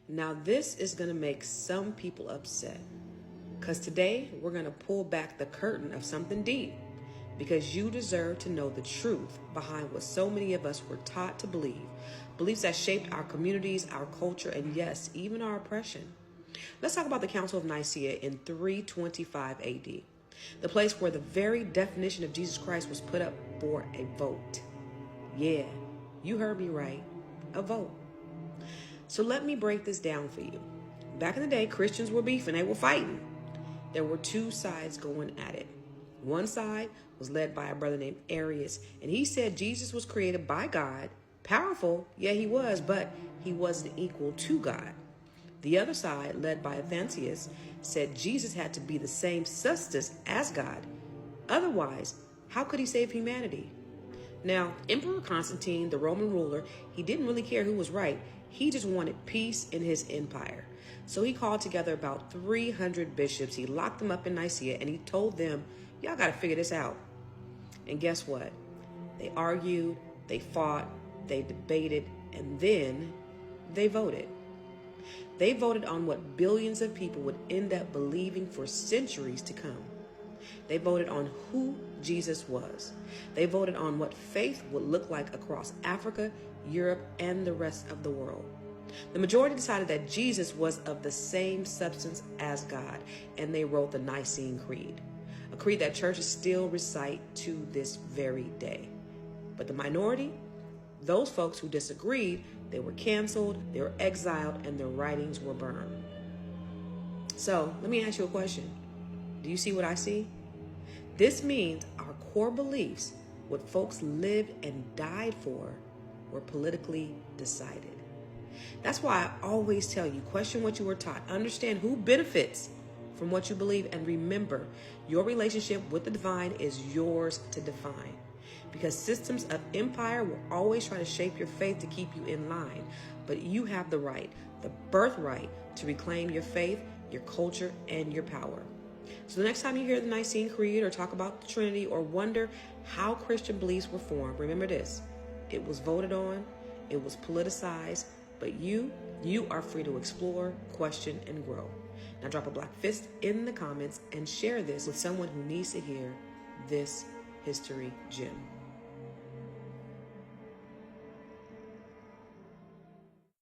Now this is going to make some people upset, because today we're going to pull back the curtain of something deep, because you deserve to know the truth behind what so many of us were taught to believe, beliefs that shaped our communities, our culture, and yes, even our oppression. Let's talk about the Council of Nicaea in 325 AD, the place where the very definition of Jesus Christ was put up for a vote. Yeah, you heard me right, a vote. So let me break this down for you. Back in the day, Christians were beefing, they were fighting. There were two sides going at it. One side was led by a brother named Arius, and he said Jesus was created by God, powerful, yeah he was, but he wasn't equal to God. The other side, led by Athanasius, said Jesus had to be the same substance as God. Otherwise, how could he save humanity? Now, Emperor Constantine, the Roman ruler, he didn't really care who was right. He just wanted peace in his empire. So he called together about 300 bishops. He locked them up in Nicaea, and he told them, y'all got to figure this out. And guess what? They argued, they fought, they debated, and then they voted. They voted on what billions of people would end up believing for centuries to come. They voted on who Jesus was. They voted on what faith would look like across Africa, Europe, and the rest of the world. The majority decided that Jesus was of the same substance as God, and they wrote the Nicene Creed, a creed that churches still recite to this very day. But the minority, those folks who disagreed, they were canceled, they were exiled, and their writings were burned. So let me ask you a question. Do you see what I see? This means our core beliefs, what folks lived and died for, were politically decided. That's why I always tell you, question what you were taught, understand who benefits from what you believe, and remember, your relationship with the divine is yours to define. Because systems of empire will always try to shape your faith to keep you in line, but you have the right, the birthright, to reclaim your faith, your culture, and your power. So the next time you hear the Nicene Creed or talk about the Trinity or wonder how Christian beliefs were formed, remember this: it was voted on, it was politicized, but you are free to explore, question, and grow. Now drop a black fist in the comments and share this with someone who needs to hear this history gem.